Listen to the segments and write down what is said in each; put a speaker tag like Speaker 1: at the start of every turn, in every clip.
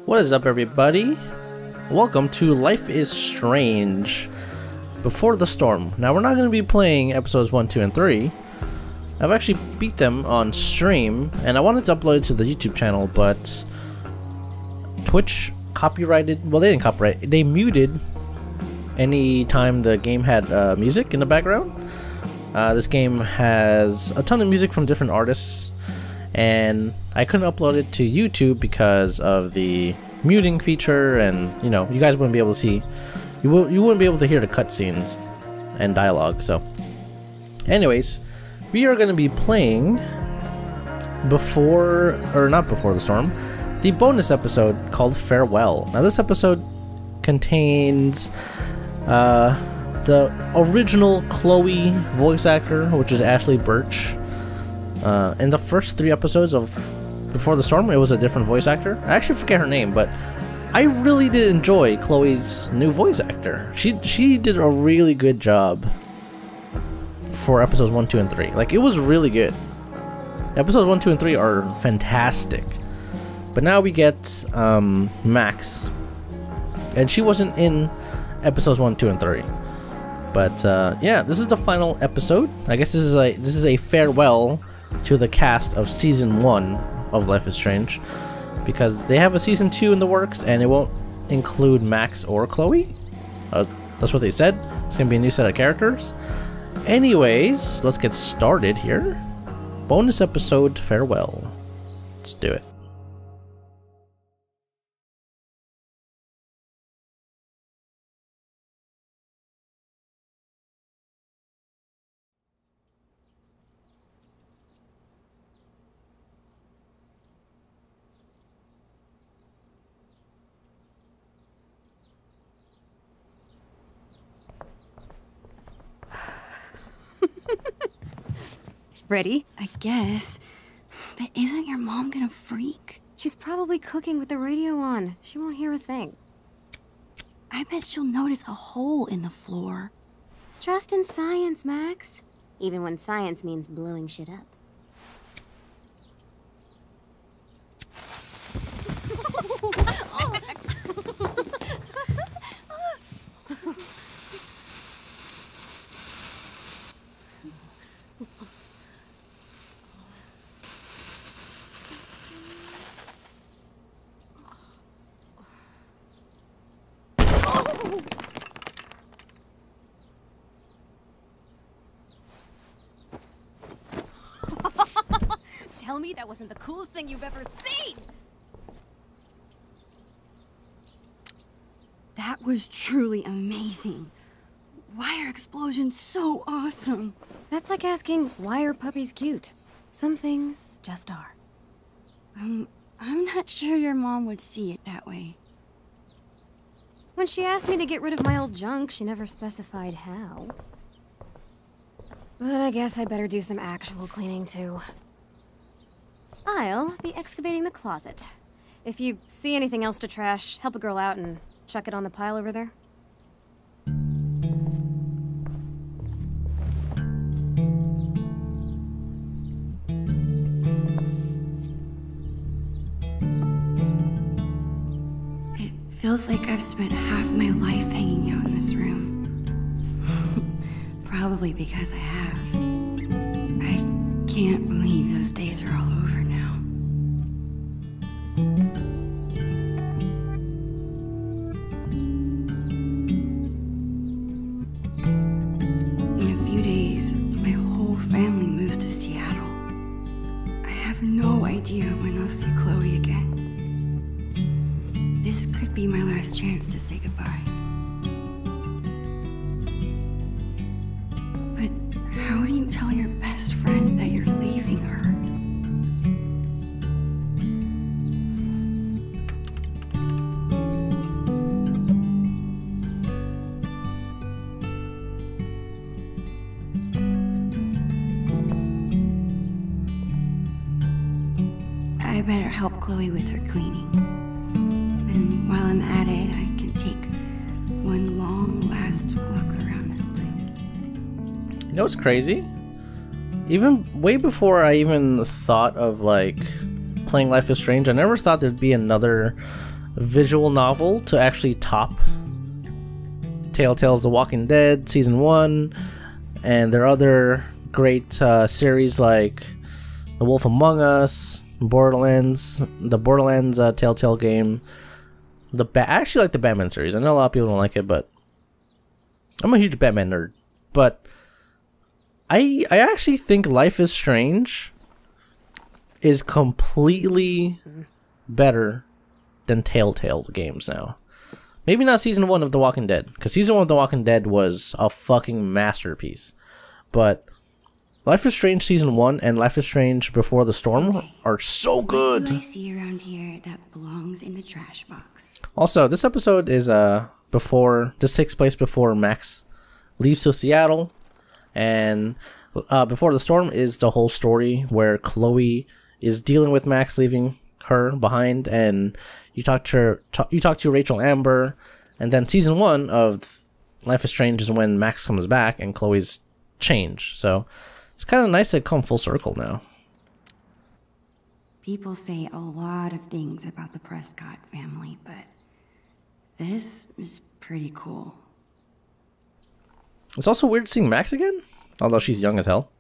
Speaker 1: What is up, everybody? Welcome to Life is Strange Before the Storm. Now, we're not going to be playing episodes 1, 2, and 3. I've actually beat them on stream, and I wanted to upload it to the YouTube channel, but Twitch copyrighted, well, they didn't copyright, they muted any time the game had music in the background. This game has a ton of music from different artists, and I couldn't upload it to YouTube because of the muting feature, and you know, you guys wouldn't be able to see, you wouldn't be able to hear the cutscenes and dialogue. So anyways, we are going to be playing not before the storm, the bonus episode called Farewell. Now this episode contains the original Chloe voice actor, which is Ashley Birch. In the first 3 episodes of Before the Storm, it was a different voice actor. I actually forget her name, but I really did enjoy Chloe's new voice actor. She did a really good job for episodes 1, 2, and 3. Like, it was really good. Episodes 1, 2, and 3 are fantastic. But now we get Max, and she wasn't in episodes 1, 2, and 3. But yeah, this is the final episode. I guess this is a farewell to the cast of season 1 of Life is Strange, because they have a season 2 in the works, and it won't include Max or Chloe. That's what they said. It's gonna be a new set of characters. Anyways, let's get started here. Bonus episode Farewell. Let's do it.
Speaker 2: Ready? I guess. But isn't your mom gonna freak? She's probably cooking with the radio on. She won't hear a thing. I bet she'll notice a hole in the floor. Trust in science, Max. Even when science means blowing shit up. Tell me that wasn't the coolest thing you've ever seen!
Speaker 3: That was truly amazing. Why are explosions so awesome?
Speaker 2: That's like asking, why are puppies cute? Some things just are.
Speaker 3: I'm not sure your mom would see it that way.
Speaker 2: When she asked me to get rid of my old junk, she never specified how. But I guess I better do some actual cleaning too. I'll be excavating the closet. If you see anything else to trash, help a girl out and chuck it on the pile over there.
Speaker 3: It feels like I've spent half my life hanging out in this room. Probably because I have. I can't believe those days are all over now. In a few days, my whole family moves to Seattle. I have no idea when I'll see Chloe again. This could be my last chance to say goodbye. But how do you tell your best friend that you're leaving her? I better help Chloe with her cleaning. And while I'm at it, I can take one long last look around this place.
Speaker 1: You know what's crazy? Even way before I even thought of like playing Life is Strange, I never thought there'd be another visual novel to actually top Telltale's The Walking Dead Season 1, and there are other great series like The Wolf Among Us, Borderlands, the Borderlands Telltale game. I actually like the Batman series. I know a lot of people don't like it, but I'm a huge Batman nerd. But I actually think Life is Strange is completely better than Telltale's games now. Maybe not Season 1 of The Walking Dead, because Season 1 of The Walking Dead was a fucking masterpiece. But Life is Strange Season 1 and Life is Strange Before the Storm are so good.
Speaker 3: What do I see around here that belongs in the trash box?
Speaker 1: Also, this episode is this takes place before Max leaves to Seattle, and Before the Storm is the whole story where Chloe is dealing with Max leaving her behind, and you talk to Rachel Amber, and then Season 1 of Life is Strange is when Max comes back and Chloe's changed. So it's kind of nice to come full circle now.
Speaker 3: People say a lot of things about the Prescott family, but this is pretty cool.
Speaker 1: It's also weird seeing Max again, although she's young as hell.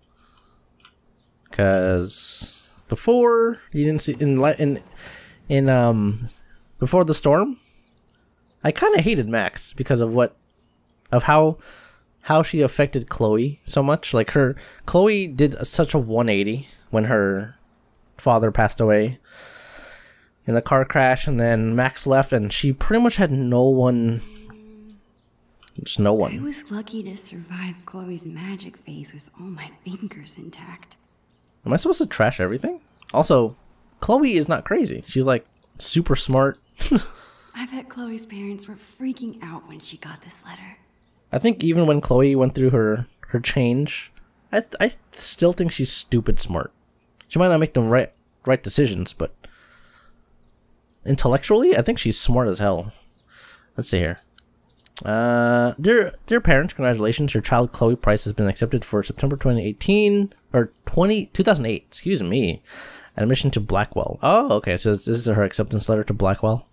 Speaker 1: Because before you didn't see in Before the Storm, I kind of hated Max because of how she affected Chloe so much. Like Chloe did such a 180 when her father passed away in the car crash, and then Max left, and she pretty much had no one. Just no one.
Speaker 3: I was lucky to survive Chloe's magic phase with all my fingers intact.
Speaker 1: Am I supposed to trash everything? Also, Chloe is not crazy. She's like super smart.
Speaker 3: I bet Chloe's parents were freaking out when she got this letter.
Speaker 1: I think even when Chloe went through her change, I still think she's stupid smart. She might not make the right decisions, but intellectually, I think she's smart as hell. Let's see here. Dear parents, congratulations. Your child Chloe Price has been accepted for September 2018 or 2008. Excuse me. Admission to Blackwell. Oh, okay. So this is her acceptance letter to Blackwell.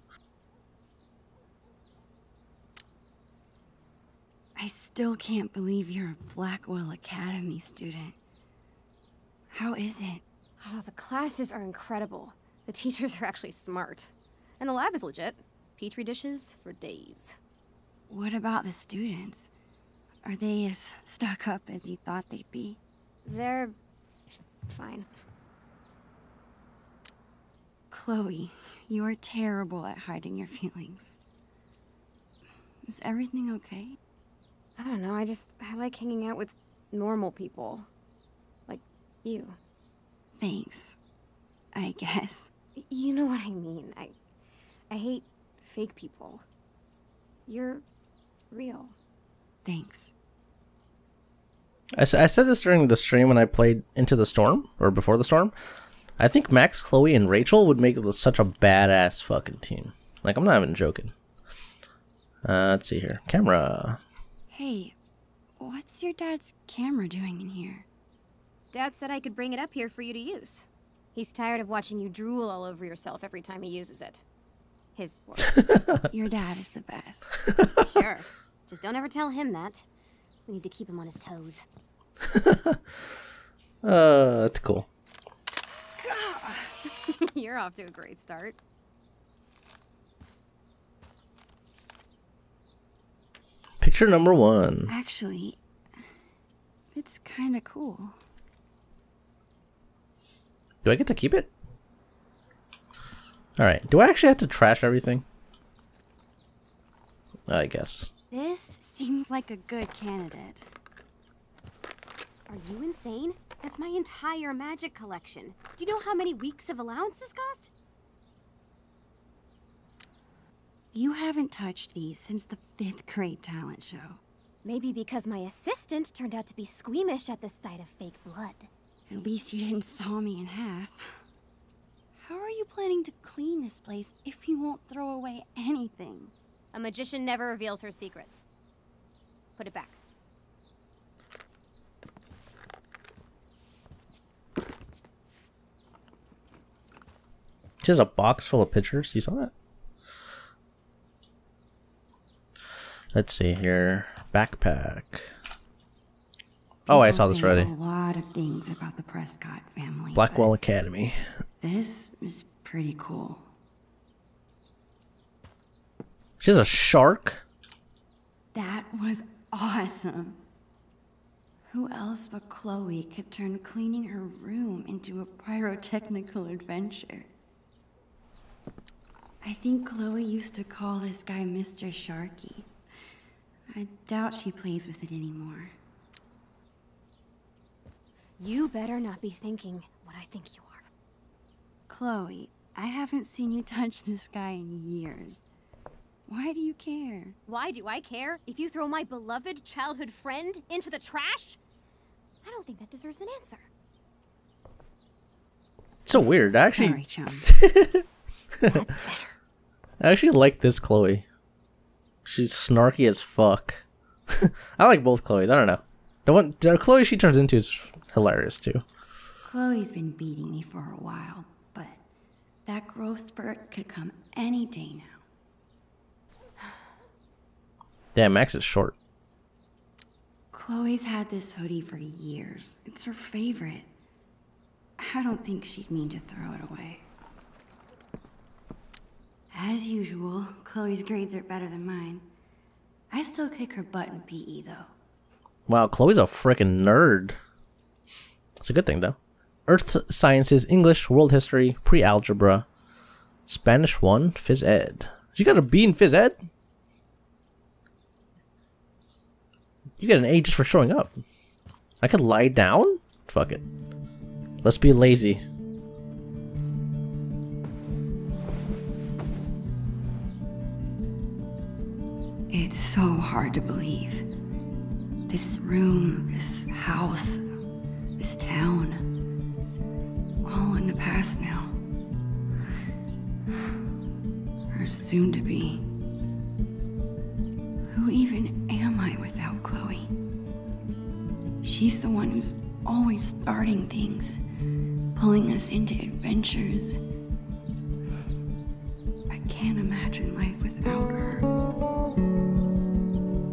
Speaker 3: I still can't believe you're a Blackwell Academy student. How is it?
Speaker 2: Oh, the classes are incredible. The teachers are actually smart. And the lab is legit. Petri dishes for days.
Speaker 3: What about the students? Are they as stuck up as you thought they'd be?
Speaker 2: They're fine.
Speaker 3: Chloe, you're terrible at hiding your feelings. Is everything okay?
Speaker 2: I don't know, I like hanging out with normal people. Like you.
Speaker 3: Thanks, I guess.
Speaker 2: You know what I mean. I hate fake people. You're real.
Speaker 3: Thanks.
Speaker 1: I said this during the stream when I played Into the Storm, or Before the Storm. I think Max, Chloe, and Rachel would make such a badass fucking team. Like, I'm not even joking. Let's see here. Camera.
Speaker 3: Hey, what's your dad's camera doing in here?
Speaker 2: Dad said I could bring it up here for you to use. He's tired of watching you drool all over yourself every time he uses it. His word.
Speaker 3: Your dad is the best.
Speaker 2: Sure. Just don't ever tell him that. We need to keep him on his toes.
Speaker 1: That's cool.
Speaker 2: You're off to a great start.
Speaker 1: Picture number 1.
Speaker 3: Actually, it's kind of cool.
Speaker 1: Do I get to keep it? Alright, do I actually have to trash everything? I guess.
Speaker 2: This seems like a good candidate. Are you insane? That's my entire magic collection. Do you know how many weeks of allowance this cost?
Speaker 3: You haven't touched these since the 5th grade talent show.
Speaker 2: Maybe because my assistant turned out to be squeamish at the sight of fake blood.
Speaker 3: At least you didn't saw me in half. How are you planning to clean this place if you won't throw away anything?
Speaker 2: A magician never reveals her secrets. Put it back.
Speaker 1: She has a box full of pictures. You saw that? Let's see here. Backpack. Oh, I saw this
Speaker 3: People say
Speaker 1: already.
Speaker 3: A lot of things about the Prescott family.
Speaker 1: Blackwell
Speaker 3: but
Speaker 1: Academy.
Speaker 3: This is pretty cool.
Speaker 1: She has a shark?
Speaker 3: That was awesome. Who else but Chloe could turn cleaning her room into a pyrotechnical adventure? I think Chloe used to call this guy Mr. Sharky. I doubt she plays with it anymore.
Speaker 2: You better not be thinking what I think you are.
Speaker 3: Chloe, I haven't seen you touch this guy in years. Why do you care?
Speaker 2: Why do I care if you throw my beloved childhood friend into the trash? I don't think that deserves an answer.
Speaker 1: It's so weird. I actually,
Speaker 3: Sorry, chum.
Speaker 2: That's better.
Speaker 1: I actually like this Chloe. She's snarky as fuck. I like both Chloes. I don't know. The Chloe she turns into is hilarious too.
Speaker 3: Chloe's been beating me for a while, but that growth spurt could come any day now.
Speaker 1: Damn, Max is short.
Speaker 3: Chloe's had this hoodie for years. It's her favorite. I don't think she'd mean to throw it away. As usual, Chloe's grades are better than mine. I still kick her butt in PE, though.
Speaker 1: Wow, Chloe's a freaking nerd. It's a good thing, though. Earth Sciences, English, World History, Pre-Algebra, Spanish 1, Phys Ed. You got a B in Phys Ed? You get an A just for showing up. I could lie down? Fuck it. Let's be lazy.
Speaker 3: It's so hard to believe. This room, this house, this town, all in the past now. Or soon to be. Who even am I without Chloe? She's the one who's always starting things, pulling us into adventures. I can't imagine life without her.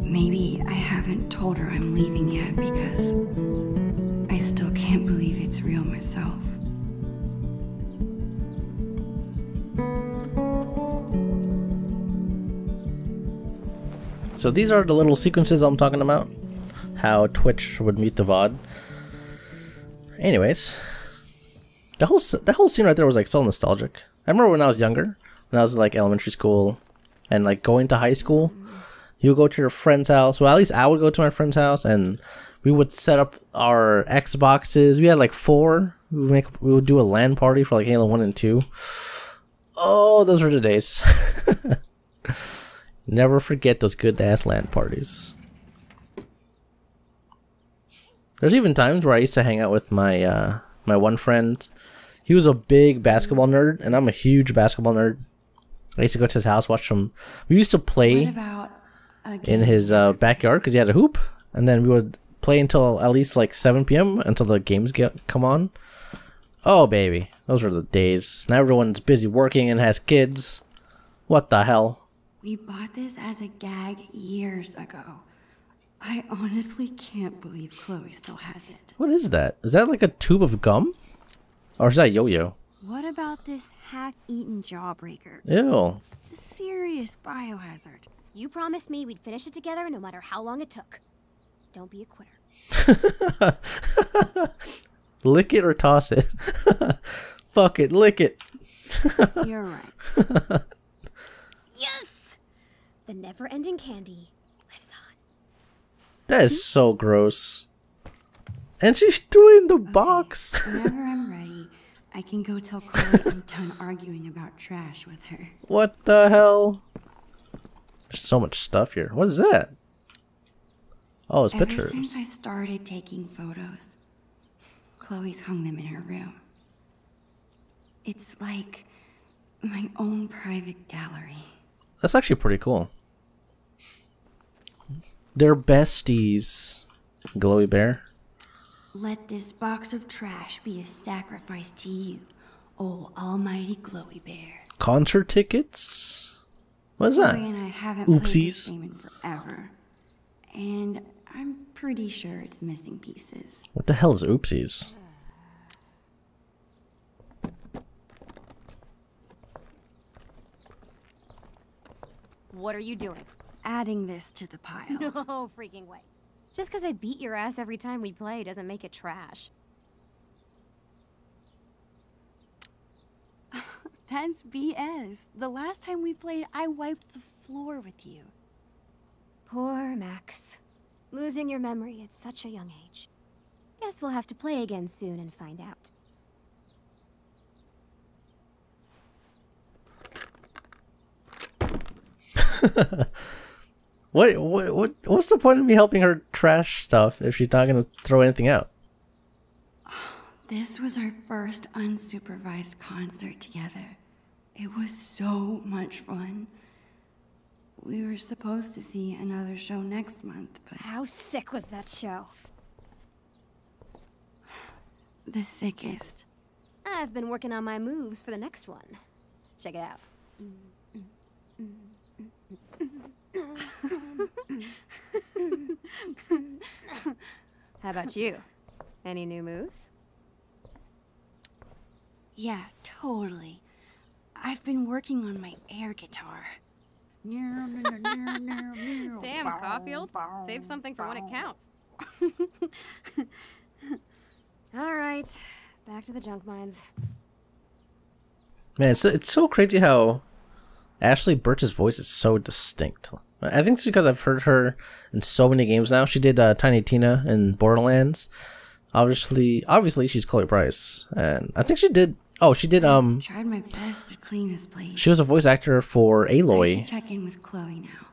Speaker 3: Maybe I haven't told her I'm leaving yet because I still can't believe it's real myself.
Speaker 1: So these are the little sequences I'm talking about. How Twitch would mute the VOD. Anyways, the whole scene right there was like so nostalgic. I remember when I was younger, when I was like elementary school and like going to high school, you would go to your friend's house. Well, at least I would go to my friend's house and we would set up our Xboxes. We had like 4. We would do a LAN party for like Halo 1 and 2. Oh, those were the days. Never forget those good ass LAN parties. There's even times where I used to hang out with my my one friend. He was a big basketball nerd, and I'm a huge basketball nerd. I used to go to his house, watch him. We used to play in his backyard because he had a hoop, and then we would play until at least like 7 p.m. until the games come on. Oh baby, those were the days. Now everyone's busy working and has kids. What the hell?
Speaker 3: We bought this as a gag years ago. I honestly can't believe Chloe still has it.
Speaker 1: What is that? Is that like a tube of gum? Or is that yo-yo?
Speaker 2: What about this half-eaten jawbreaker?
Speaker 1: Ew.
Speaker 2: A serious biohazard. You promised me we'd finish it together no matter how long it took. Don't be a quitter.
Speaker 1: Lick it or toss it. Fuck it, lick it.
Speaker 3: You're right.
Speaker 2: Yes! The never-ending candy lives on.
Speaker 1: That is so gross. And she's doing the box.
Speaker 3: Whenever I'm ready, I can go tell Chloe I'm done arguing about trash with her.
Speaker 1: What the hell? There's so much stuff here. What is that? Oh, it's pictures.
Speaker 3: Ever since I started taking photos, Chloe's hung them in her room. It's like my own private gallery.
Speaker 1: That's actually pretty cool. They're besties. Glowy Bear.
Speaker 3: Let this box of trash be a sacrifice to you, oh almighty Glowy Bear.
Speaker 1: Concert tickets? What is that?
Speaker 3: Chloe and I haven't played this
Speaker 1: Oopsies.
Speaker 3: game in forever. And I'm pretty sure it's missing pieces.
Speaker 1: What the hell is oopsies?
Speaker 2: What are you doing?
Speaker 3: Adding this to the pile.
Speaker 2: No freaking way. Just because I beat your ass every time we play doesn't make it trash.
Speaker 3: That's BS. The last time we played, I wiped the floor with you.
Speaker 2: Poor Max. Losing your memory at such a young age. Guess we'll have to play again soon and find out.
Speaker 1: What's the point of me helping her trash stuff if she's not gonna throw anything out?
Speaker 3: This was our first unsupervised concert together. It was so much fun. We were supposed to see another show next month, but
Speaker 2: How sick was that show?
Speaker 3: the sickest.
Speaker 2: I've been working on my moves for the next one. Check it out. How about you? Any new moves?
Speaker 3: Yeah, totally. I've been working on my air guitar.
Speaker 2: Damn, Caufield. Save something for when it counts. All right, back to the junk mines.
Speaker 1: Man, it's so crazy how Ashley Birch's voice is so distinct. I think it's because I've heard her in so many games now. She did Tiny Tina in Borderlands. Obviously she's Chloe Price, and I think she did. Oh, she did.
Speaker 3: Tried my best to clean this place.
Speaker 1: She was a voice actor for
Speaker 3: I
Speaker 1: Aloy
Speaker 3: should check in with Chloe now.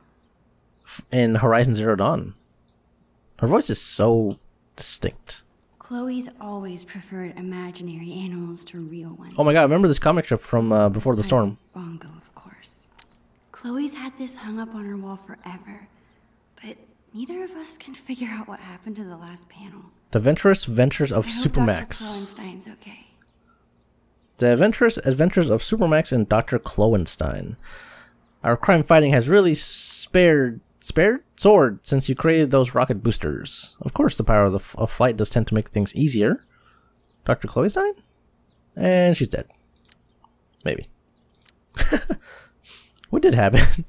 Speaker 1: in Horizon Zero Dawn. Her voice is so distinct.
Speaker 3: Chloe's always preferred imaginary animals to real ones.
Speaker 1: Oh my god! Remember this comic strip from Before the
Speaker 3: Besides
Speaker 1: Storm?
Speaker 3: Bongo, of course. Chloe's had this hung up on her wall forever, but neither of us can figure out what happened to the last panel.
Speaker 1: The Adventurous Adventures of
Speaker 3: I hope Dr.
Speaker 1: Supermax.
Speaker 3: Kloenstein's okay.
Speaker 1: The Adventurous Adventures of Supermax and Dr. Kloenstein. Our crime fighting has really spared sword since you created those rocket boosters. Of course, the power of flight does tend to make things easier. Dr. Kloenstein? And she's dead. Maybe. What did happen?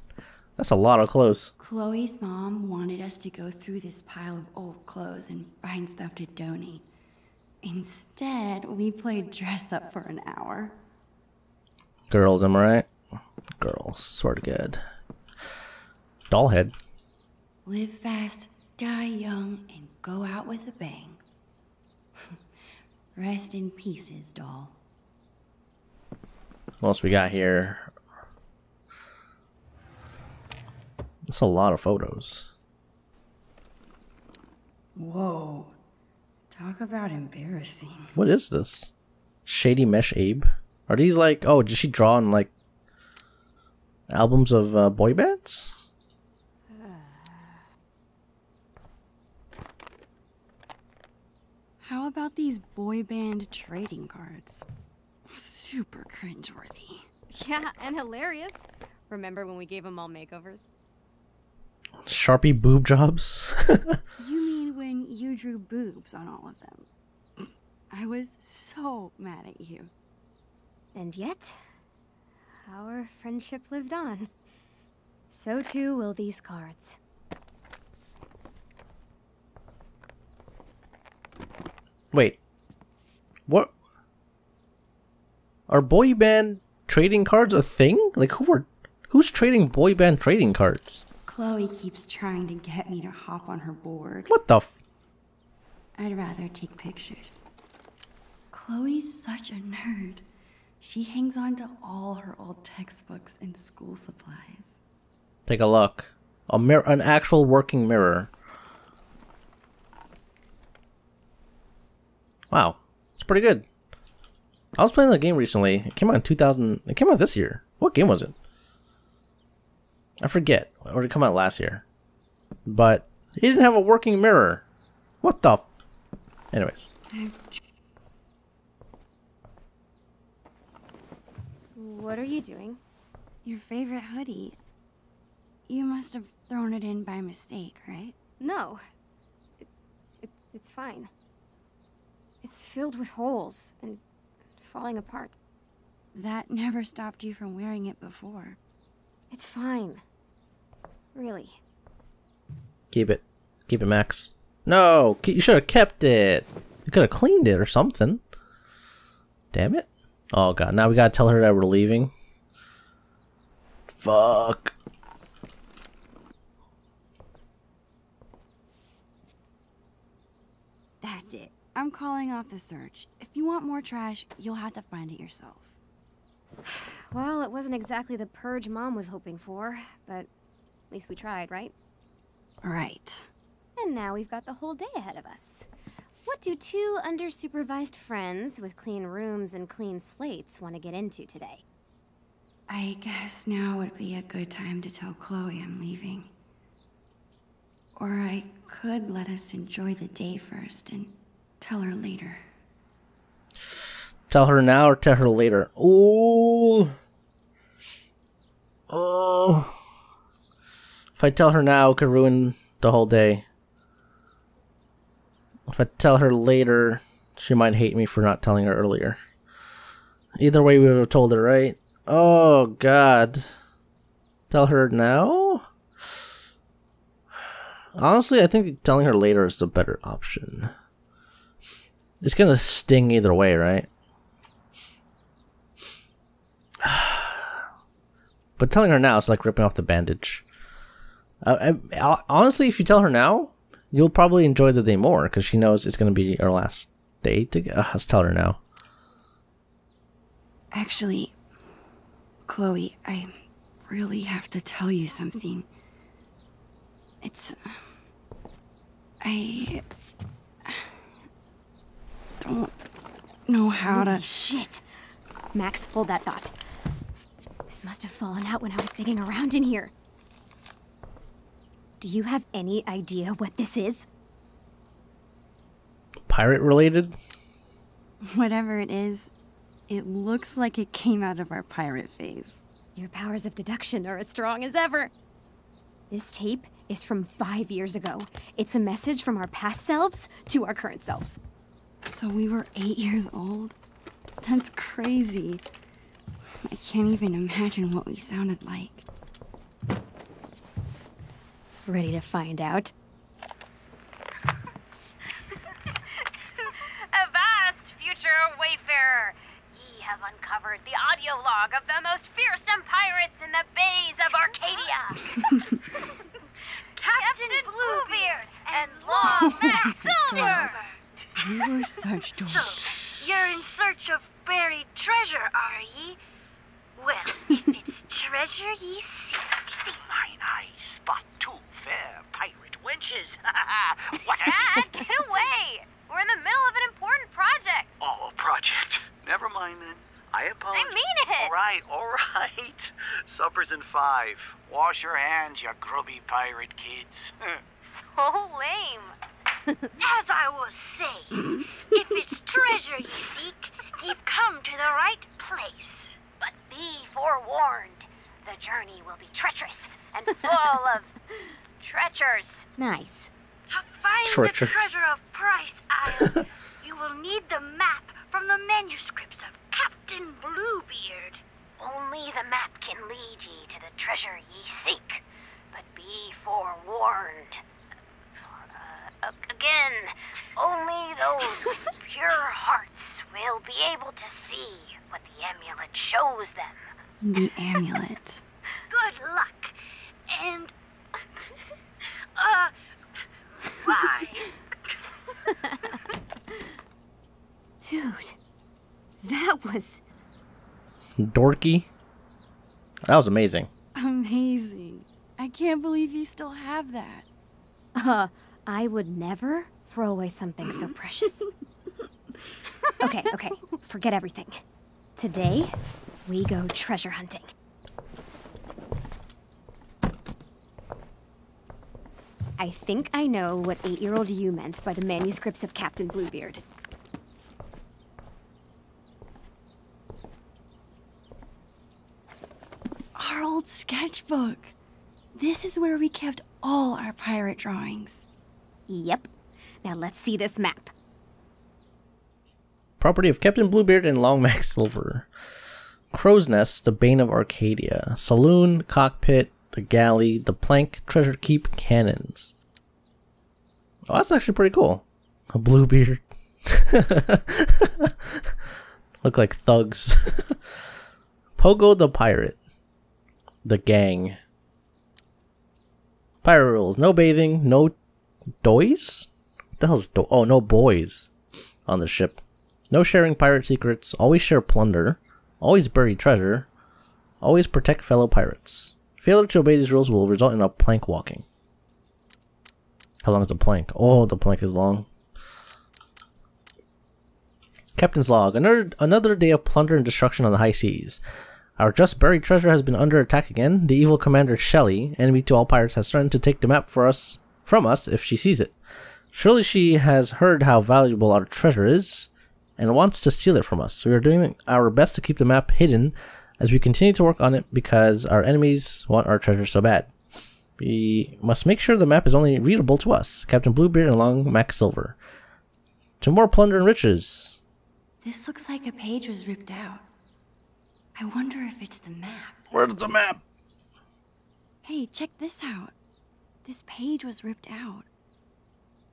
Speaker 1: That's a lot of clothes.
Speaker 3: Chloe's mom wanted us to go through this pile of old clothes and find stuff to donate. Instead, we played dress up for an hour.
Speaker 1: Girls, am I right? Girls, swear to God. Dollhead.
Speaker 3: Live fast, die young, and go out with a bang. Rest in pieces, doll.
Speaker 1: What else we got here? That's a lot of photos.
Speaker 3: Whoa. Talk about embarrassing.
Speaker 1: What is this? Shady Mesh Abe? Are these like... Oh, did she draw on like... albums of boy bands?
Speaker 3: How about these boy band trading cards? Super cringeworthy.
Speaker 2: Yeah, and hilarious. Remember when we gave them all makeovers?
Speaker 1: Sharpie boob jobs?
Speaker 3: You mean when you drew boobs on all of them? I was so mad at you.
Speaker 2: And yet, our friendship lived on. So too will these cards.
Speaker 1: Wait. What? Are boy band trading cards a thing? Like who's trading boy band trading cards?
Speaker 3: Chloe keeps trying to get me to hop on her board.
Speaker 1: What the f...
Speaker 3: I'd rather take pictures. Chloe's such a nerd. She hangs on to all her old textbooks and school supplies.
Speaker 1: Take a look. An actual working mirror. Wow. It's pretty good. I was playing the game recently. It came out in 2000... It came out this year. What game was it? I forget. Or did it come out last year? But it didn't have a working mirror. What the f... Anyways.
Speaker 2: What are you doing?
Speaker 3: Your favorite hoodie. You must have thrown it in by mistake, right?
Speaker 2: No. It's fine. It's filled with holes and falling apart.
Speaker 3: That never stopped you from wearing it before.
Speaker 2: It's fine. Really.
Speaker 1: Keep it. Keep it, Max. No! You should have kept it! You could have cleaned it or something. Damn it. Oh god, now we gotta tell her that we're leaving. Fuck.
Speaker 3: That's it. I'm calling off the search. If you want more trash, you'll have to find it yourself.
Speaker 2: Well, it wasn't exactly the purge Mom was hoping for, but at least we tried, right?
Speaker 3: Right.
Speaker 2: And now we've got the whole day ahead of us. What do two under-supervised friends with clean rooms and clean slates want to get into today?
Speaker 3: I guess now would be a good time to tell Chloe I'm leaving. Or I could let us enjoy the day first and tell her later.
Speaker 1: Tell her now or tell her later? Ooh. Oh. If I tell her now, it could ruin the whole day. If I tell her later, she might hate me for not telling her earlier. Either way, we would have told her, right? Oh, God. Tell her now? Honestly, I think telling her later is the better option. It's gonna sting either way, right? But telling her now is like ripping off the bandage. Honestly, if you tell her now, you'll probably enjoy the day more because she knows it's gonna be our last day. Let's tell her now.
Speaker 3: Actually, Chloe, I really have to tell you something. I don't know how to...
Speaker 2: Holy shit! Max, hold that thought. This must have fallen out when I was digging around in here. Do you have any idea what this is?
Speaker 1: Pirate related?
Speaker 3: Whatever it is, it looks like it came out of our pirate phase.
Speaker 2: Your powers of deduction are as strong as ever. This tape is from 5 years ago. It's a message from our past selves to our current selves.
Speaker 3: So we were 8 years old? That's crazy. I can't even imagine what we sounded like.
Speaker 2: Ready to find out?
Speaker 4: Avast, future wayfarer! Ye have uncovered the audio log of the most fearsome pirates in the bays of Arcadia. Captain Bluebeard and Long Neck Silver!
Speaker 3: We were such dorks.
Speaker 4: So, you're in search of buried treasure, are ye? Well, if it's treasure ye seek,
Speaker 5: Mine eyes spot two fair pirate wenches. What?
Speaker 4: Dad, get away! We're in the middle of an important project.
Speaker 5: Oh, a project. Never mind then. I apologize.
Speaker 4: I mean it.
Speaker 5: All right. Supper's in 5. Wash your hands, you grubby pirate kids.
Speaker 4: So lame. As I was saying, if it's treasure ye seek, ye've come to the right place. But be forewarned, the journey will be treacherous and full of treacherous.
Speaker 2: Nice.
Speaker 4: To find
Speaker 1: Treacherous.
Speaker 4: the treasure of Price Isle, you will need the map from the manuscripts of Captain Bluebeard. Only the map can lead ye to the treasure ye seek, but be forewarned. Again, only those with pure hearts will be able to see what the amulet shows them.
Speaker 3: The amulet.
Speaker 4: Good luck, and bye.
Speaker 2: Dude, that was...
Speaker 1: Dorky? That was amazing.
Speaker 3: Amazing. I can't believe you still have that.
Speaker 2: I would never throw away something so precious. Okay, forget everything. Today, we go treasure hunting. I think I know what 8-year-old you meant by the manuscripts of Captain Bluebeard.
Speaker 3: Our old sketchbook.
Speaker 2: This is where we kept all our pirate drawings.
Speaker 6: Yep. Now let's see this map.
Speaker 1: Property of Captain Bluebeard and Long Max Silver. Crow's Nest, the Bane of Arcadia. Saloon, cockpit, the galley, the plank, treasure keep, cannons. Oh, that's actually pretty cool. A Bluebeard. Look like thugs. Pogo the Pirate. The Gang. Pirate rules. No bathing, no doys? What the hell's oh, no boys on the ship. No sharing pirate secrets. Always share plunder. Always bury treasure. Always protect fellow pirates. Failure to obey these rules will result in a plank walking. How long is the plank? Oh, the plank is long. Captain's log. Another day of plunder and destruction on the high seas. Our just buried treasure has been under attack again. The evil commander Shelley, enemy to all pirates, has threatened to take the map from us if she sees it. Surely she has heard how valuable our treasure is and wants to steal it from us. We are doing our best to keep the map hidden as we continue to work on it because our enemies want our treasure so bad. We must make sure the map is only readable to us. Captain Bluebeard and Long Max Silver. To more plunder and riches.
Speaker 2: This looks like a page was ripped out. I wonder if it's the map.
Speaker 1: Where's the map?
Speaker 2: Hey, check this out. This page was ripped out.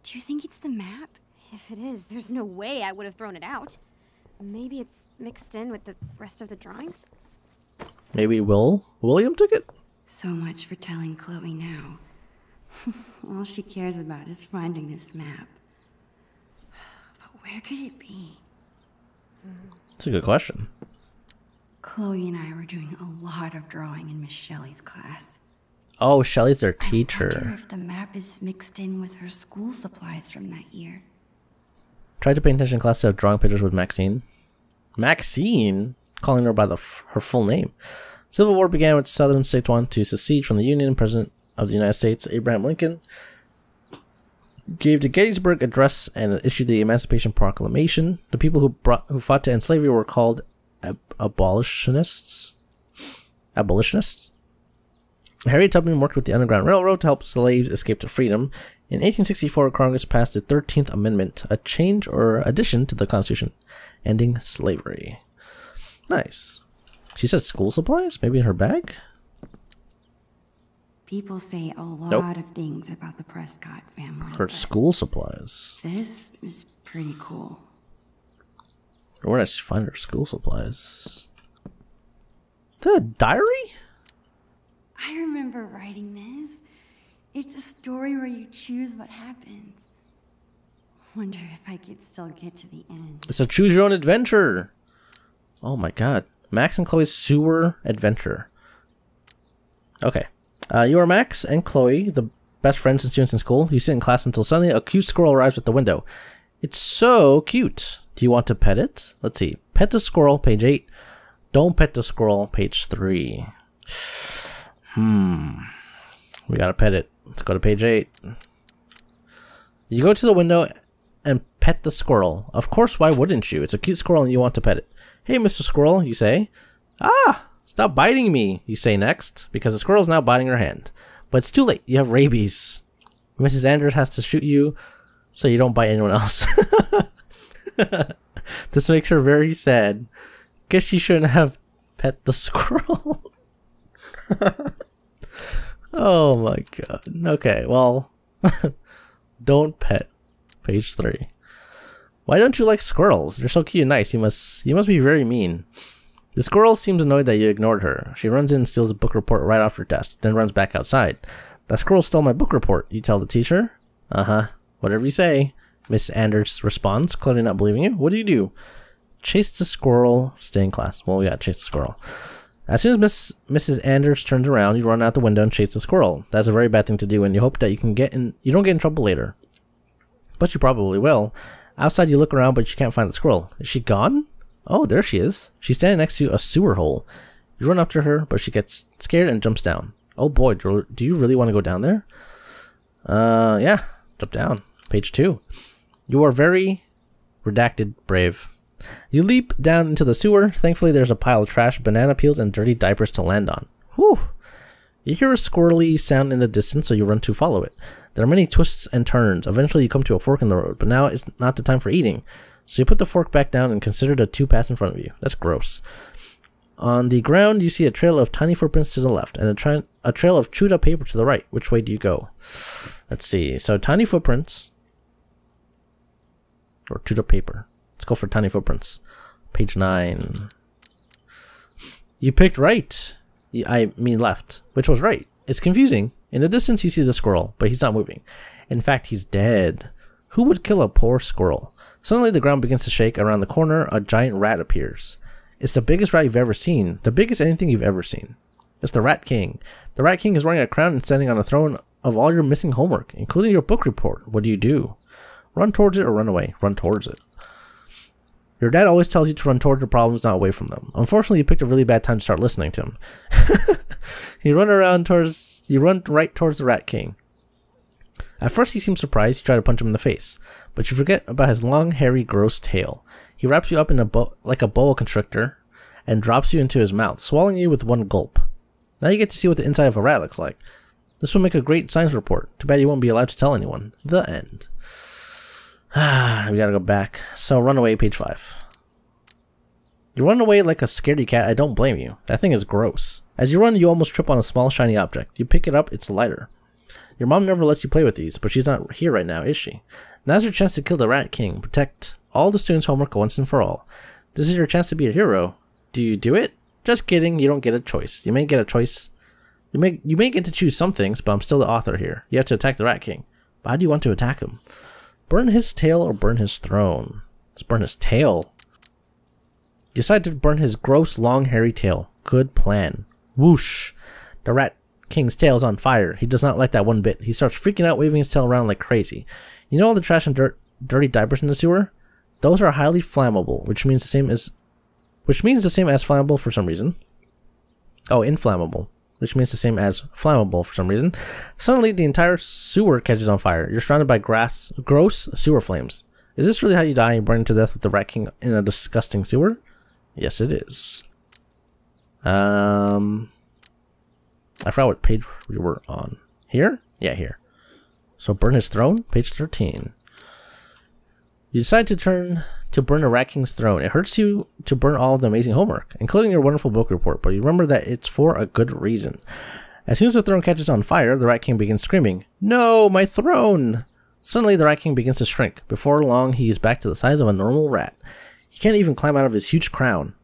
Speaker 2: Do you think it's the map?
Speaker 6: If it is, there's no way I would have thrown it out. Maybe it's mixed in with the rest of the drawings?
Speaker 1: Maybe William took it?
Speaker 3: So much for telling Chloe now. All she cares about is finding this map. But where could it be?
Speaker 1: That's a good question.
Speaker 3: Chloe and I were doing a lot of drawing in Miss Shelley's class.
Speaker 1: Oh, Shelley's their
Speaker 3: I wonder
Speaker 1: teacher.
Speaker 3: if the map is mixed in with her school supplies from that year.
Speaker 1: Tried to pay attention in class to drawing pictures with Maxine. Maxine? Calling her by her full name. Civil War began with Southern states wanting to secede from the Union. President of the United States, Abraham Lincoln, gave the Gettysburg Address and issued the Emancipation Proclamation. The people who fought to end slavery were called abolitionists. Harriet Tubman worked with the Underground Railroad to help slaves escape to freedom. In 1864, Congress passed the 13th Amendment, a change or addition to the Constitution, ending slavery. Nice. She said school supplies? Maybe in her bag?
Speaker 3: People say a lot of things about the Prescott family.
Speaker 1: Her school supplies.
Speaker 3: This is pretty cool.
Speaker 1: Where did I find her school supplies? Is that a diary?
Speaker 3: I remember writing this. It's a story where you choose what happens. Wonder if I could still get to the end.
Speaker 1: It's a choose your own adventure. Oh my god. Max and Chloe's sewer adventure. Okay. You are Max and Chloe, the best friends and students in school. You sit in class until suddenly a cute squirrel arrives at the window. It's so cute. Do you want to pet it? Let's see. Pet the squirrel, page 8. Don't pet the squirrel, page 3. We gotta pet it. Let's go to page 8. You go to the window and pet the squirrel. Of course, why wouldn't you? It's a cute squirrel and you want to pet it. Hey, Mr. Squirrel, you say. Ah, stop biting me, you say next, because the squirrel's now biting your hand. But it's too late. You have rabies. Mrs. Anders has to shoot you so you don't bite anyone else. This makes her very sad. Guess she shouldn't have pet the squirrel. Oh my god. Okay, well, don't pet. Page 3. Why don't you like squirrels? They're so cute and nice. You must be very mean. The squirrel seems annoyed that you ignored her. She runs in and steals a book report right off your desk, then runs back outside. That squirrel stole my book report, you tell the teacher. Uh-huh. Whatever you say. Miss Anders responds, clearly not believing you. What do? Chase the squirrel, stay in class. Well, we gotta chase the squirrel. As soon as Mrs. Anders turns around, you run out the window and chase the squirrel. That's a very bad thing to do, and you hope that you don't get in trouble later. But you probably will. Outside, you look around, but you can't find the squirrel. Is she gone? Oh, there she is. She's standing next to a sewer hole. You run up to her, but she gets scared and jumps down. Oh boy, do you really want to go down there? Yeah, jump down. Page 2. You are very redacted brave. You leap down into the sewer. Thankfully, there's a pile of trash, banana peels, and dirty diapers to land on. Whew. You hear a squirrely sound in the distance, so you run to follow it. There are many twists and turns. Eventually you come to a fork in the road, but now is not the time for eating. So you put the fork back down and consider the 2 paths in front of you. That's gross. On the ground, you see a trail of tiny footprints to the left and a trail of chewed up paper to the right. Which way do you go? Let's see. So tiny footprints. Or chewed up paper. Let's go for tiny footprints. Page 9. You picked right. I mean left. Which was right. It's confusing. In the distance you see the squirrel, but he's not moving. In fact, he's dead. Who would kill a poor squirrel? Suddenly the ground begins to shake. Around the corner, a giant rat appears. It's the biggest rat you've ever seen. The biggest anything you've ever seen. It's the Rat King. The Rat King is wearing a crown and standing on a throne of all your missing homework, including your book report. What do? Run towards it or run away? Run towards it. Your dad always tells you to run towards your problems, not away from them. Unfortunately, you picked a really bad time to start listening to him. You run right towards the Rat King. At first he seems surprised. You try to punch him in the face, but you forget about his long, hairy, gross tail. He wraps you up in like a boa constrictor and drops you into his mouth, swallowing you with one gulp. Now you get to see what the inside of a rat looks like. This will make a great science report. Too bad you won't be allowed to tell anyone. The end. We gotta go back. So run away, page 5. You run away like a scaredy cat. I don't blame you. That thing is gross. As you run, you almost trip on a small shiny object. You pick it up, it's lighter. Your mom never lets you play with these, but she's not here right now, is she? Now's your chance to kill the Rat King. Protect all the students' homework once and for all. This is your chance to be a hero. Do you do it? Just kidding, you don't get a choice. You may get a choice. You may get to choose some things, but I'm still the author here. You have to attack the Rat King. But how do you want to attack him? Burn his tail or burn his throne? Let's burn his tail. Decide to burn his gross, long, hairy tail. Good plan. Whoosh. The Rat King's tail is on fire. He does not like that one bit. He starts freaking out, waving his tail around like crazy. You know all the trash and dirty diapers in the sewer? Those are highly flammable, which means the same as flammable for some reason. Oh, inflammable, which means the same as flammable for some reason. Suddenly, the entire sewer catches on fire. You're surrounded by gross sewer flames. Is this really how you die? You burn to death with the Rat King in a disgusting sewer? Yes, it is. I forgot what page we were on. Here? Yeah, here. So burn his throne, page 13. You decide to burn a Rat King's throne. It hurts you to burn all of the amazing homework, including your wonderful book report, but you remember that it's for a good reason. As soon as the throne catches on fire, the Rat King begins screaming, "No, my throne!" Suddenly, the Rat King begins to shrink. Before long, he is back to the size of a normal rat. He can't even climb out of his huge crown.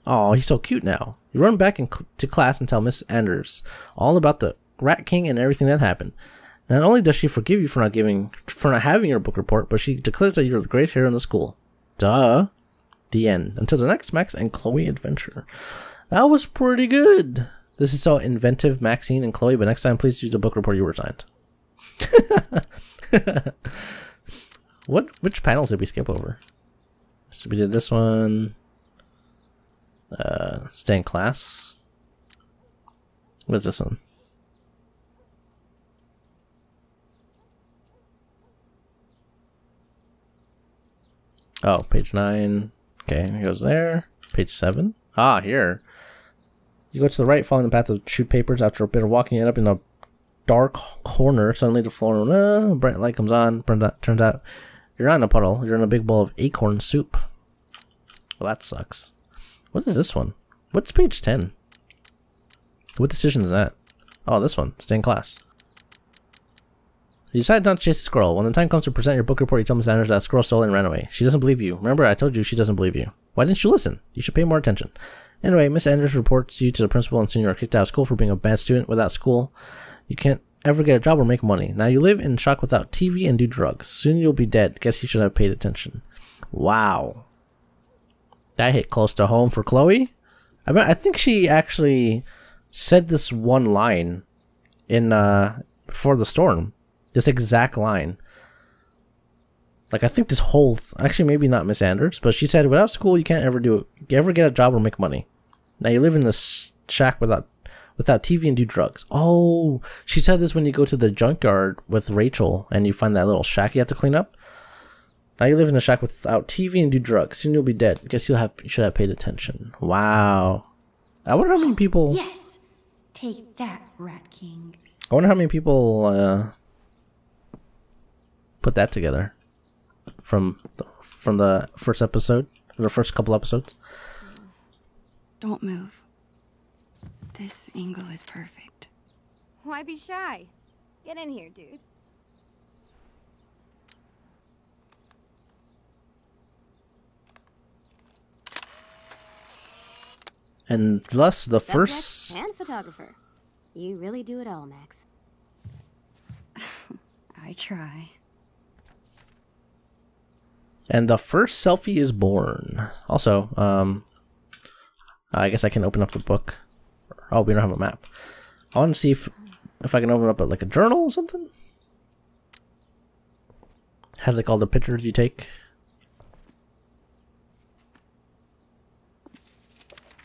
Speaker 1: Oh, he's so cute now. You run back to class and tell Miss Anders all about the Rat King and everything that happened. Not only does she forgive you for not having your book report, but she declares that you're the greatest hero in the school. Duh. The end. Until the next Max and Chloe adventure. That was pretty good. This is so inventive, Maxine and Chloe, but next time please use the book report you were assigned. Which panels did we skip over? So we did this one. Stay in class. What is this one? Oh, page 9. Okay, it goes there. Page 7. Ah, here. You go to the right, following the path of chewed papers. After a bit of walking, you end up in a dark corner. Suddenly the floor, bright light comes on. Turns out you're not in a puddle. You're in a big bowl of acorn soup. Well, that sucks. What is this one? What's page 10? What decision is that? Oh, this one. Stay in class. You decide not to chase the squirrel. When the time comes to present your book report, you tell Miss Anders that a squirrel stole it and ran away. She doesn't believe you. Remember, I told you she doesn't believe you. Why didn't you listen? You should pay more attention. Anyway, Miss Anders reports you to the principal and soon you are kicked out of school for being a bad student. Without school, you can't ever get a job or make money. Now you live in shock without TV and do drugs. Soon you'll be dead. Guess you should have paid attention. Wow. That hit close to home for Chloe. I think she actually said this one line in Before the Storm. This exact line. Like, I think this whole... actually, maybe not Miss Anders, but she said, without school, you can't ever get a job or make money. Now you live in this shack without TV and do drugs. Oh, she said this when you go to the junkyard with Rachel and you find that little shack you have to clean up. Now you live in a shack without TV and do drugs. Soon you'll be dead. Guess you should have paid attention. Wow. I wonder how many people...
Speaker 2: Yes!
Speaker 3: Take that, Rat King.
Speaker 1: I wonder how many people put that together from the first episode, the first couple episodes.
Speaker 3: Don't move. This angle is perfect.
Speaker 6: Why be shy? Get in here, dude.
Speaker 1: And thus the
Speaker 6: Subject
Speaker 1: first
Speaker 6: and photographer. You really do it all, Max.
Speaker 3: I try.
Speaker 1: and the first selfie is born. Also, I guess I can open up the book. Oh, we don't have a map. I want to see if I can open up like a journal or something. Has like all the pictures you take.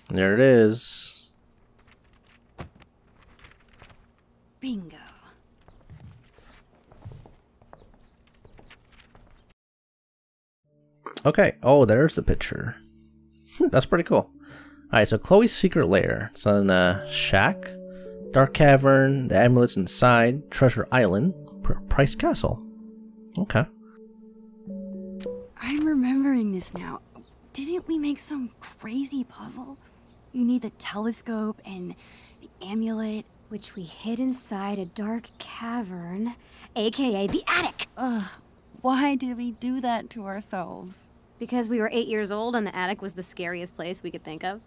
Speaker 1: There it is.
Speaker 3: Bingo.
Speaker 1: Okay. Oh, there's the picture. That's pretty cool. Alright, so Chloe's secret lair. It's on the shack, dark cavern, the amulets inside, treasure island, Price Castle. Okay.
Speaker 3: I'm remembering this now. Didn't we make some crazy puzzle? You need the telescope and the amulet.
Speaker 6: Which we hid inside a dark cavern, aka the attic.
Speaker 3: Ugh, why did we do that to ourselves?
Speaker 6: Because we were 8 years old and the attic was the scariest place we could think of.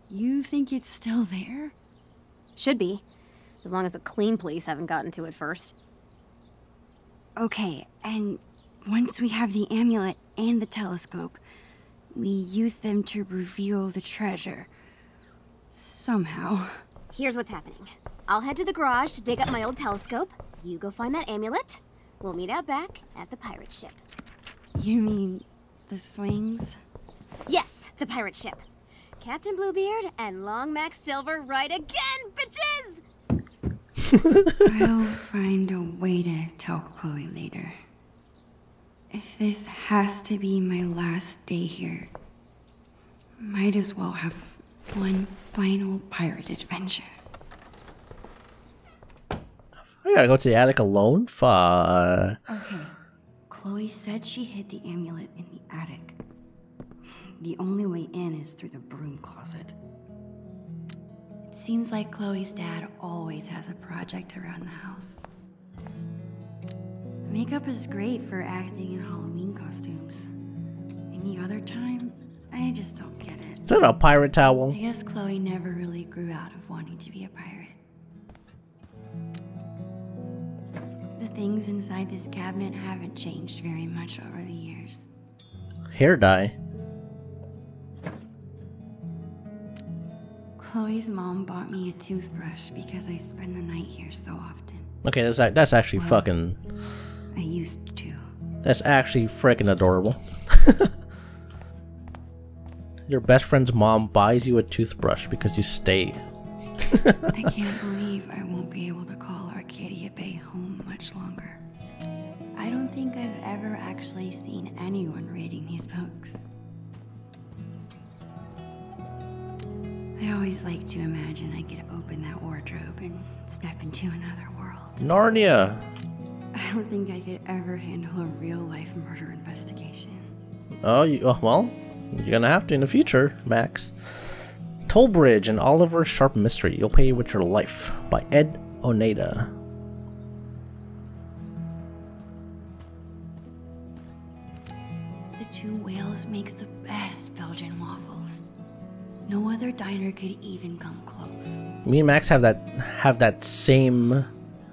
Speaker 3: You think it's still there?
Speaker 6: Should be. As long as the clean police haven't gotten to it first.
Speaker 3: Okay, and once we have the amulet and the telescope, we use them to reveal the treasure. Somehow.
Speaker 6: Here's what's happening. I'll head to the garage to dig up my old telescope. You go find that amulet. We'll meet out back at the pirate ship.
Speaker 3: You mean the swings?
Speaker 6: Yes, the pirate ship. Captain Bluebeard and Long Max Silver right again, bitches!
Speaker 3: I'll find a way to tell Chloe later. If this has to be my last day here, might as well have one final pirate adventure.
Speaker 1: I gotta go to the attic alone? Fuck.
Speaker 3: Okay, Chloe said she hid the amulet in the attic. The only way in is through the broom closet. It seems like Chloe's dad always has a project around the house. Makeup is great for acting in Halloween costumes. Any other time, I just don't get it.
Speaker 1: Is that a pirate towel?
Speaker 3: I guess Chloe never really grew out of wanting to be a pirate. The things inside this cabinet haven't changed very much over the years.
Speaker 1: Hair dye.
Speaker 3: Chloe's mom bought me a toothbrush because I spend the night here so often.
Speaker 1: Okay, that's actually fucking...
Speaker 3: I used to.
Speaker 1: That's actually freaking adorable. Your best friend's mom buys you a toothbrush because you stay.
Speaker 3: I can't believe I won't be able to call Arcadia Bay home much longer. I don't think I've ever actually seen anyone reading these books. I always like to imagine I could open that wardrobe and step into another world.
Speaker 1: Narnia.
Speaker 3: I don't think I could ever handle a real-life murder investigation.
Speaker 1: Oh, well, you're gonna have to in the future, Max. Tollbridge, an Oliver Sharp mystery. You'll pay with your life, by Ed Oneida.
Speaker 3: The Two Whales makes the best Belgian waffles. No other diner could even come close.
Speaker 1: Me and Max have that same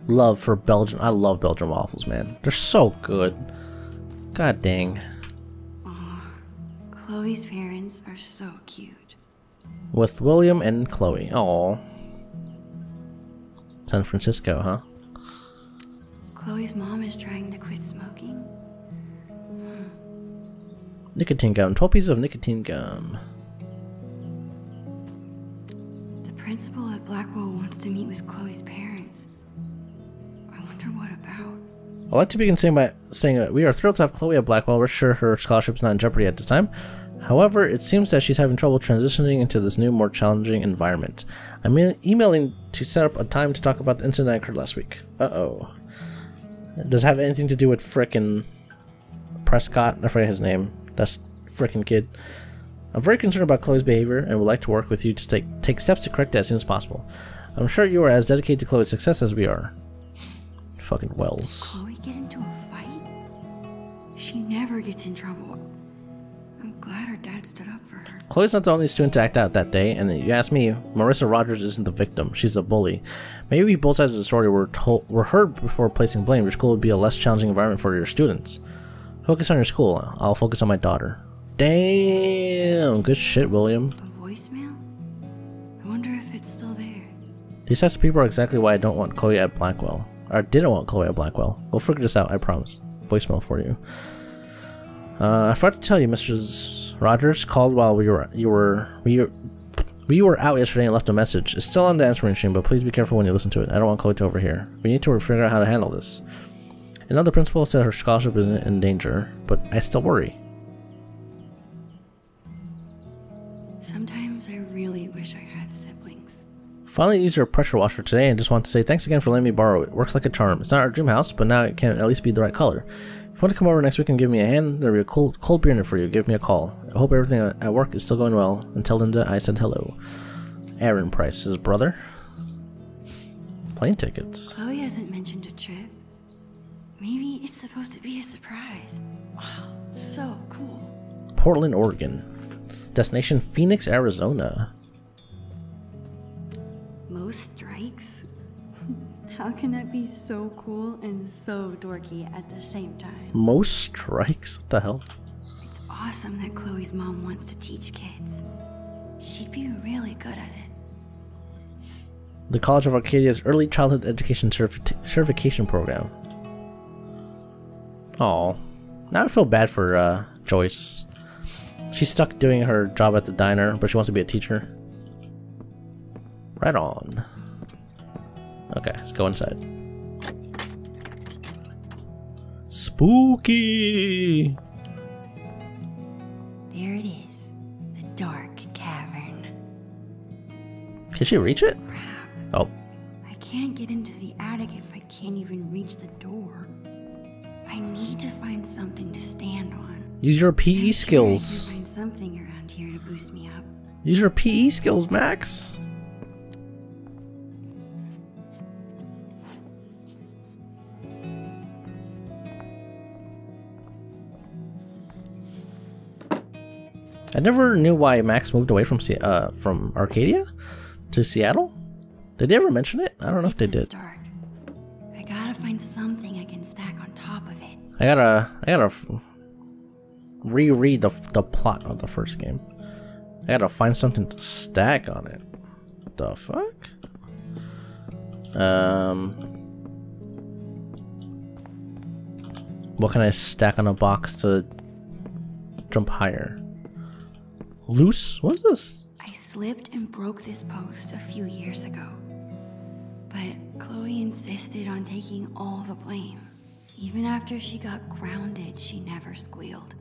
Speaker 1: love for Belgian. I love Belgian waffles, man. They're so good. God dang.
Speaker 3: Aw, Chloe's parents are so cute.
Speaker 1: With William and Chloe. Aw. San Francisco, huh?
Speaker 3: Chloe's mom is trying to quit smoking.
Speaker 1: Nicotine gum. 12 pieces of nicotine gum.
Speaker 3: The principal at Blackwell wants to meet with Chloe's parents. I wonder what about.
Speaker 1: I'd like to begin saying that we are thrilled to have Chloe at Blackwell. We're sure her scholarship is not in jeopardy at this time. However, it seems that she's having trouble transitioning into this new, more challenging environment. I'm emailing to set up a time to talk about the incident that occurred last week. Uh-oh. Does it have anything to do with frickin' Prescott? I forget his name. That's frickin' kid. I'm very concerned about Chloe's behavior and would like to work with you to take steps to correct it as soon as possible. I'm sure you are as dedicated to Chloe's success as we are. Fucking Wells.
Speaker 3: Chloe get into a fight? She never gets in trouble. I'm glad her dad stood up for her.
Speaker 1: Chloe's not the only student to act out that day, and you ask me, Marissa Rogers isn't the victim. She's a bully. Maybe both sides of the story were heard before placing blame. Your school would be a less challenging environment for your students. Focus on your school. I'll focus on my daughter. Damn! Good shit, William.
Speaker 3: A voicemail? I wonder if it's still there.
Speaker 1: These types of people are exactly why I don't want Chloe at Blackwell. Or didn't want Chloe at Blackwell. We'll figure this out, I promise. Voicemail for you. I forgot to tell you, Mrs. Rogers called while we were out yesterday and left a message. It's still on the answering machine, but please be careful when you listen to it. I don't want Chloe to overhear. We need to figure out how to handle this. Another principal said her scholarship isn't in danger, but I still worry.
Speaker 3: Sometimes I really wish I had siblings.
Speaker 1: Finally used your pressure washer today and just want to say thanks again for letting me borrow it. Works like a charm. It's not our dream house, but now it can at least be the right color. If you want to come over next week and give me a hand, there'll be a cold beer in it for you. Give me a call. I hope everything at work is still going well. And tell Linda I said hello. Aaron Price, his brother. Plane tickets.
Speaker 3: Chloe hasn't mentioned a trip. Maybe it's supposed to be a surprise. Wow, so cool.
Speaker 1: Portland, Oregon. Destination Phoenix, Arizona.
Speaker 3: Most strikes? How can that be so cool and so dorky at the same time?
Speaker 1: Most strikes? What the hell?
Speaker 3: It's awesome that Chloe's mom wants to teach kids. She'd be really good at it.
Speaker 1: The College of Arcadia's Early Childhood Education Certification Program. Oh, now I feel bad for Joyce. She's stuck doing her job at the diner, but she wants to be a teacher. Right on. Okay, let's go inside. Spooky!
Speaker 3: There it is. The dark cavern.
Speaker 1: Can she reach it?
Speaker 3: Crap.
Speaker 1: Oh.
Speaker 3: I can't get into the attic if I can't even reach the door. I need to find something to stand on.
Speaker 1: Use your PE skills.
Speaker 3: I can find something around here to boost me up.
Speaker 1: Use your PE skills, Max. I never knew why Max moved away from Arcadia to Seattle. Did they ever mention it? I don't know if they did.
Speaker 3: Start. I gotta find something I can stack on top of it.
Speaker 1: I gotta reread the plot of the first game. I gotta find something to stack on it. The fuck? What can I stack on a box to jump higher? Loose? What's this?
Speaker 3: I slipped and broke this post a few years ago. But Chloe insisted on taking all the blame. Even after she got grounded, she never squealed.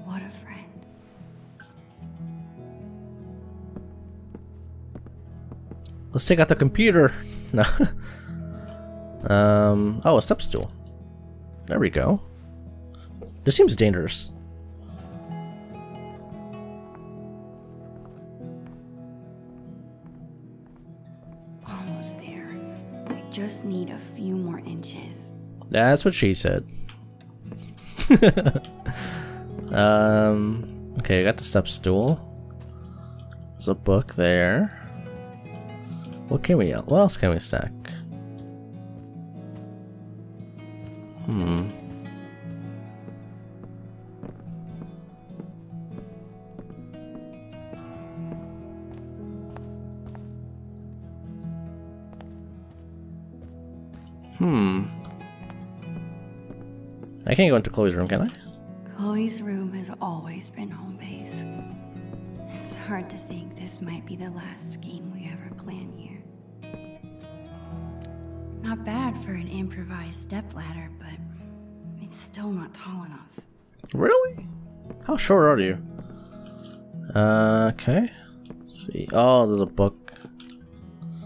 Speaker 3: What a friend.
Speaker 1: Let's take out the computer. No. Oh, a step stool. There we go. This seems dangerous.
Speaker 3: Almost there. I just need a few more inches.
Speaker 1: That's what she said. Okay, I got the step stool. There's a book there. What else can we stack? I can't go into Chloe's room, can I?
Speaker 3: Chloe's room has always been home base. It's hard to think this might be the last game we ever plan here. Not bad for an improvised stepladder, but it's still not tall enough.
Speaker 1: Really? How short are you? Okay. Let's see. Oh, there's a book.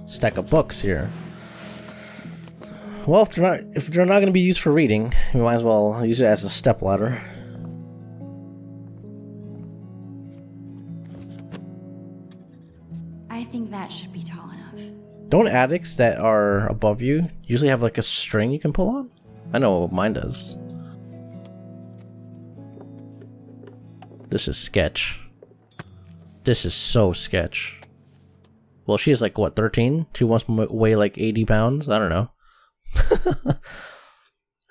Speaker 1: Stack of books here. Well, if they're not going to be used for reading, we might as well use it as a stepladder.
Speaker 3: I think that should be tall enough.
Speaker 1: Don't attics that are above you usually have like a string you can pull on? I know mine does. This is sketch. This is so sketch. Well, she's like, what, 13? She wants to weigh like 80 pounds? I don't know.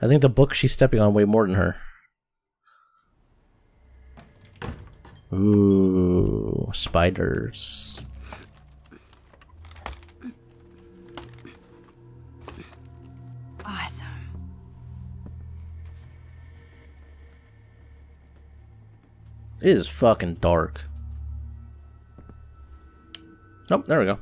Speaker 1: I think the book she's stepping on weigh more than her. Ooh, spiders.
Speaker 3: Awesome.
Speaker 1: It is fucking dark. Nope, there we go.